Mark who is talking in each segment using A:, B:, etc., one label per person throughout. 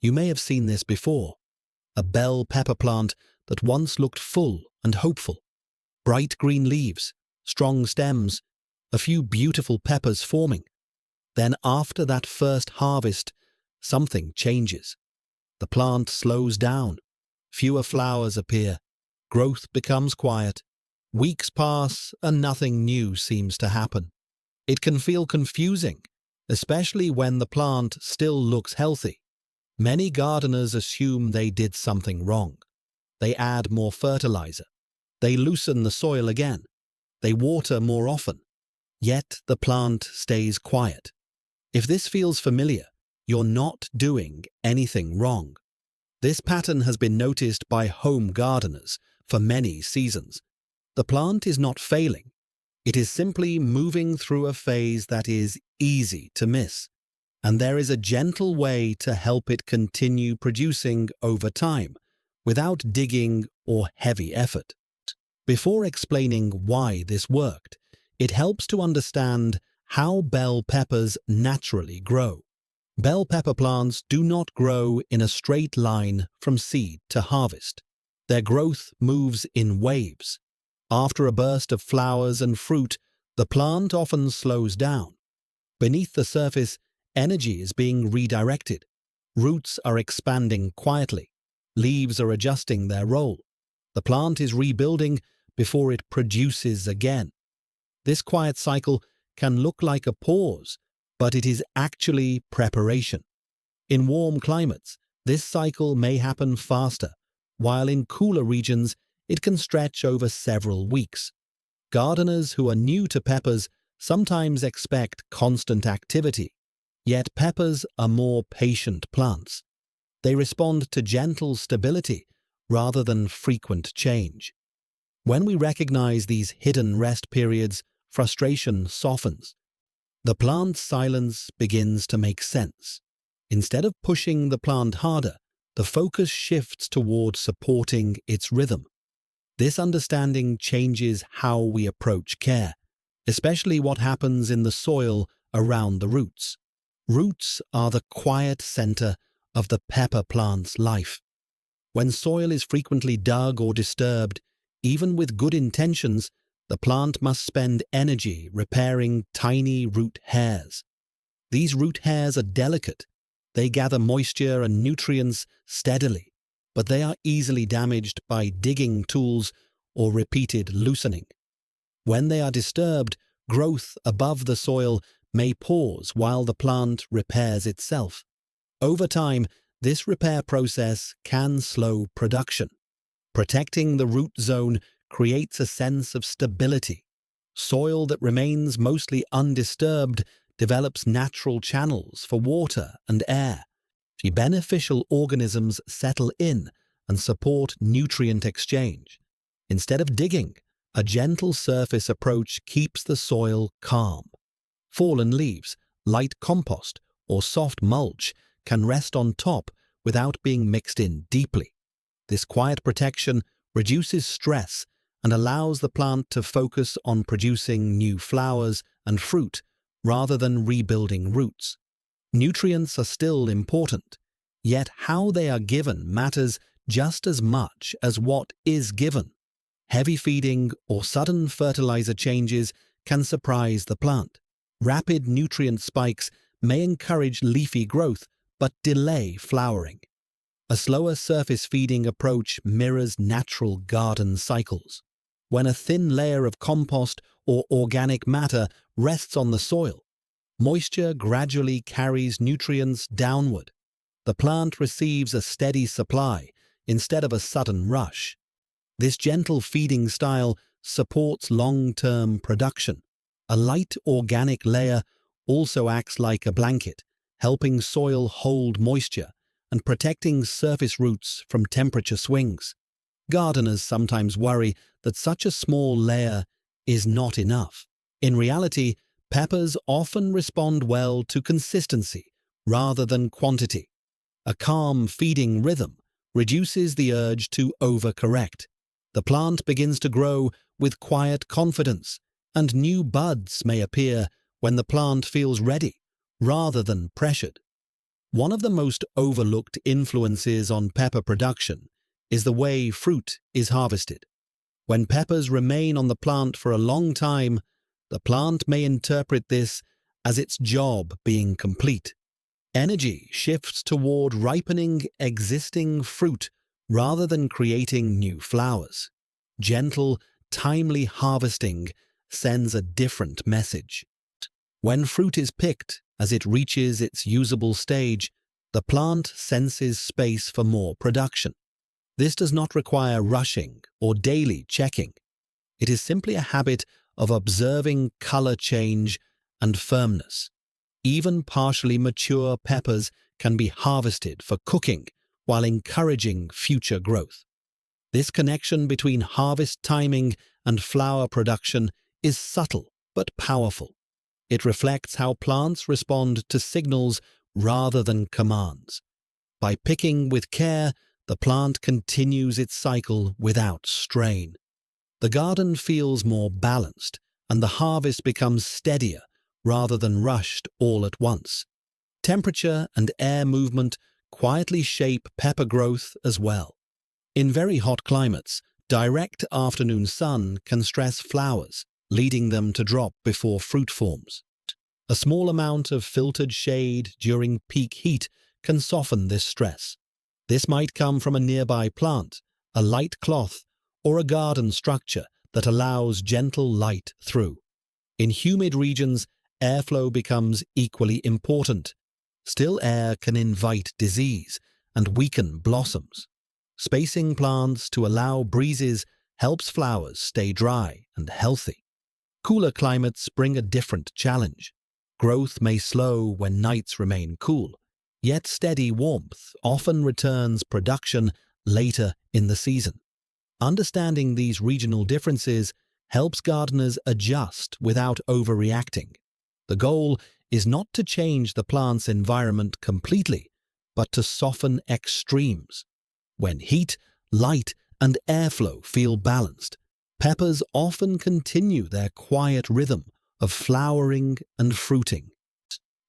A: You may have seen this before. A bell pepper plant that once looked full and hopeful. Bright green leaves, strong stems, a few beautiful peppers forming. Then after that first harvest, something changes. The plant slows down. Fewer flowers appear. Growth becomes quiet. Weeks pass and nothing new seems to happen. It can feel confusing, especially when the plant still looks healthy. Many gardeners assume they did something wrong. They add more fertilizer. They loosen the soil again. They water more often. Yet the plant stays quiet. If this feels familiar, you're not doing anything wrong. This pattern has been noticed by home gardeners for many seasons. The plant is not failing. It is simply moving through a phase that is easy to miss. And there is a gentle way to help it continue producing over time, without digging or heavy effort. Before explaining why this worked, it helps to understand how bell peppers naturally grow. Bell pepper plants do not grow in a straight line from seed to harvest. Their growth moves in waves. After a burst of flowers and fruit, the plant often slows down. Beneath the surface, energy is being redirected. Roots are expanding quietly. Leaves are adjusting their role. The plant is rebuilding before it produces again. This quiet cycle can look like a pause, but it is actually preparation. In warm climates, this cycle may happen faster, while in cooler regions, it can stretch over several weeks. Gardeners who are new to peppers sometimes expect constant activity, yet peppers are more patient plants. They respond to gentle stability rather than frequent change. When we recognize these hidden rest periods, frustration softens. The plant's silence begins to make sense. Instead of pushing the plant harder, the focus shifts toward supporting its rhythm. This understanding changes how we approach care, especially what happens in the soil around the roots. Roots are the quiet center of the pepper plant's life. When soil is frequently dug or disturbed, even with good intentions, the plant must spend energy repairing tiny root hairs. These root hairs are delicate. They gather moisture and nutrients steadily, but they are easily damaged by digging tools or repeated loosening. When they are disturbed, growth above the soil may pause while the plant repairs itself. Over time, this repair process can slow production. Protecting the root zone creates a sense of stability. Soil that remains mostly undisturbed develops natural channels for water and air. The beneficial organisms settle in and support nutrient exchange. Instead of digging, a gentle surface approach keeps the soil calm. Fallen leaves, light compost, or soft mulch can rest on top without being mixed in deeply. This quiet protection reduces stress and allows the plant to focus on producing new flowers and fruit rather than rebuilding roots. Nutrients are still important, yet how they are given matters just as much as what is given. Heavy feeding or sudden fertilizer changes can surprise the plant. Rapid nutrient spikes may encourage leafy growth but delay flowering. A slower surface feeding approach mirrors natural garden cycles. When a thin layer of compost or organic matter rests on the soil, moisture gradually carries nutrients downward. The plant receives a steady supply instead of a sudden rush. This gentle feeding style supports long-term production. A light organic layer also acts like a blanket, helping soil hold moisture and protecting surface roots from temperature swings. Gardeners sometimes worry that such a small layer is not enough. In reality, peppers often respond well to consistency rather than quantity. A calm feeding rhythm reduces the urge to overcorrect. The plant begins to grow with quiet confidence, and new buds may appear when the plant feels ready, rather than pressured. One of the most overlooked influences on pepper production is the way fruit is harvested. When peppers remain on the plant for a long time, the plant may interpret this as its job being complete. Energy shifts toward ripening existing fruit rather than creating new flowers. Gentle, timely harvesting sends a different message. When fruit is picked as it reaches its usable stage, the plant senses space for more production. This does not require rushing or daily checking. It is simply a habit of observing color change and firmness. Even partially mature peppers can be harvested for cooking while encouraging future growth. This connection between harvest timing and flower production is subtle but powerful. It reflects how plants respond to signals rather than commands. By picking with care, the plant continues its cycle without strain. The garden feels more balanced, and the harvest becomes steadier rather than rushed all at once. Temperature and air movement quietly shape pepper growth as well. In very hot climates, direct afternoon sun can stress flowers, leading them to drop before fruit forms. A small amount of filtered shade during peak heat can soften this stress. This might come from a nearby plant, a light cloth, or a garden structure that allows gentle light through. In humid regions, airflow becomes equally important. Still air can invite disease and weaken blossoms. Spacing plants to allow breezes helps flowers stay dry and healthy. Cooler climates bring a different challenge. Growth may slow when nights remain cool, yet steady warmth often returns production later in the season. Understanding these regional differences helps gardeners adjust without overreacting. The goal is not to change the plant's environment completely, but to soften extremes. When heat, light, and airflow feel balanced, peppers often continue their quiet rhythm of flowering and fruiting.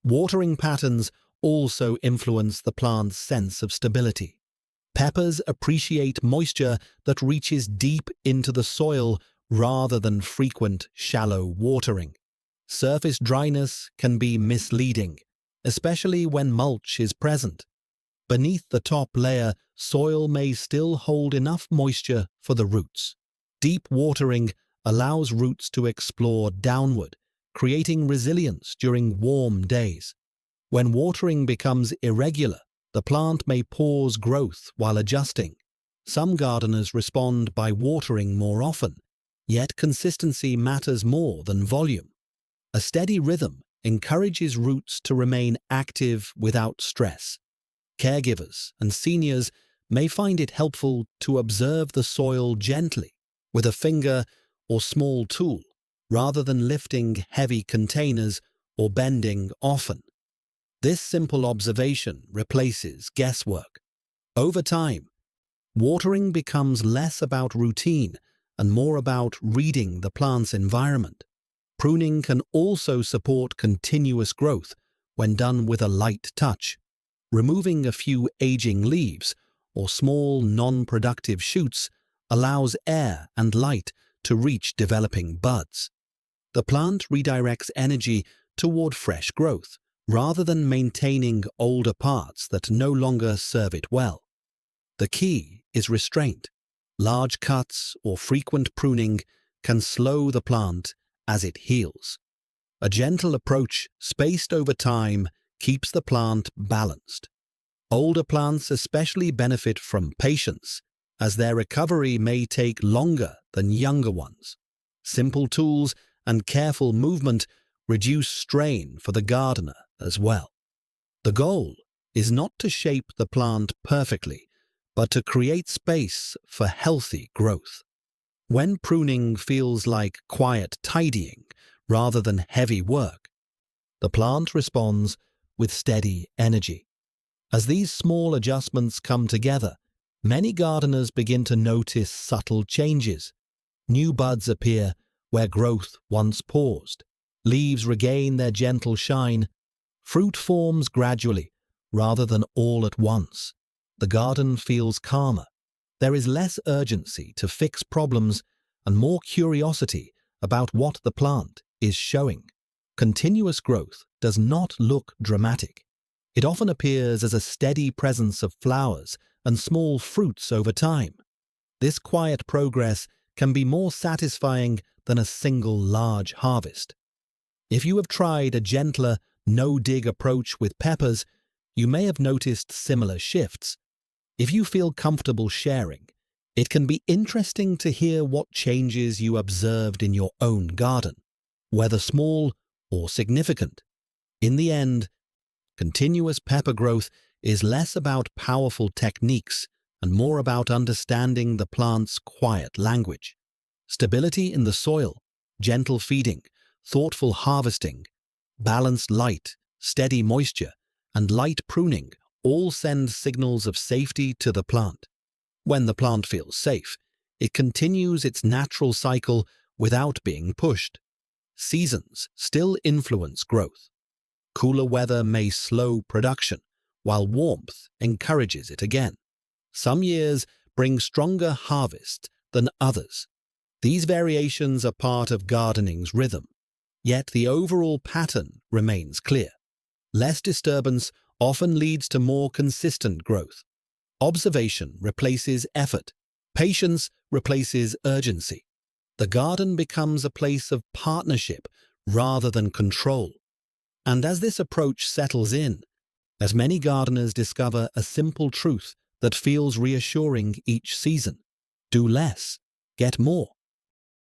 A: Watering patterns also influence the plant's sense of stability. Peppers appreciate moisture that reaches deep into the soil rather than frequent, shallow watering. Surface dryness can be misleading, especially when mulch is present. Beneath the top layer, soil may still hold enough moisture for the roots. Deep watering allows roots to explore downward, creating resilience during warm days. When watering becomes irregular, the plant may pause growth while adjusting. Some gardeners respond by watering more often, yet consistency matters more than volume. A steady rhythm encourages roots to remain active without stress. Caregivers and seniors may find it helpful to observe the soil gently with a finger or small tool, rather than lifting heavy containers or bending often. This simple observation replaces guesswork. Over time, watering becomes less about routine and more about reading the plant's environment. Pruning can also support continuous growth when done with a light touch. Removing a few aging leaves or small non-productive shoots allows air and light to reach developing buds. The plant redirects energy toward fresh growth, rather than maintaining older parts that no longer serve it well. The key is restraint. Large cuts or frequent pruning can slow the plant as it heals. A gentle approach, spaced over time, keeps the plant balanced. Older plants especially benefit from patience, as their recovery may take longer than younger ones. Simple tools and careful movement reduce strain for the gardener as well. The goal is not to shape the plant perfectly, but to create space for healthy growth. When pruning feels like quiet tidying rather than heavy work, the plant responds with steady energy. As these small adjustments come together, many gardeners begin to notice subtle changes. New buds appear where growth once paused. Leaves regain their gentle shine. Fruit forms gradually, rather than all at once. The garden feels calmer. There is less urgency to fix problems and more curiosity about what the plant is showing. Continuous growth does not look dramatic. It often appears as a steady presence of flowers and small fruits over time. This quiet progress can be more satisfying than a single large harvest. If you have tried a gentler, no-dig approach with peppers, you may have noticed similar shifts. If you feel comfortable sharing, it can be interesting to hear what changes you observed in your own garden, whether small or significant. In the end, continuous pepper growth is less about powerful techniques and more about understanding the plant's quiet language. Stability in the soil, gentle feeding, thoughtful harvesting, balanced light, steady moisture, and light pruning all send signals of safety to the plant. When the plant feels safe, it continues its natural cycle without being pushed. Seasons still influence growth. Cooler weather may slow production, while warmth encourages it again. Some years bring stronger harvests than others. These variations are part of gardening's rhythm, yet the overall pattern remains clear. Less disturbance often leads to more consistent growth. Observation replaces effort. Patience replaces urgency. The garden becomes a place of partnership rather than control. And as this approach settles in, as many gardeners discover a simple truth that feels reassuring each season: do less, get more.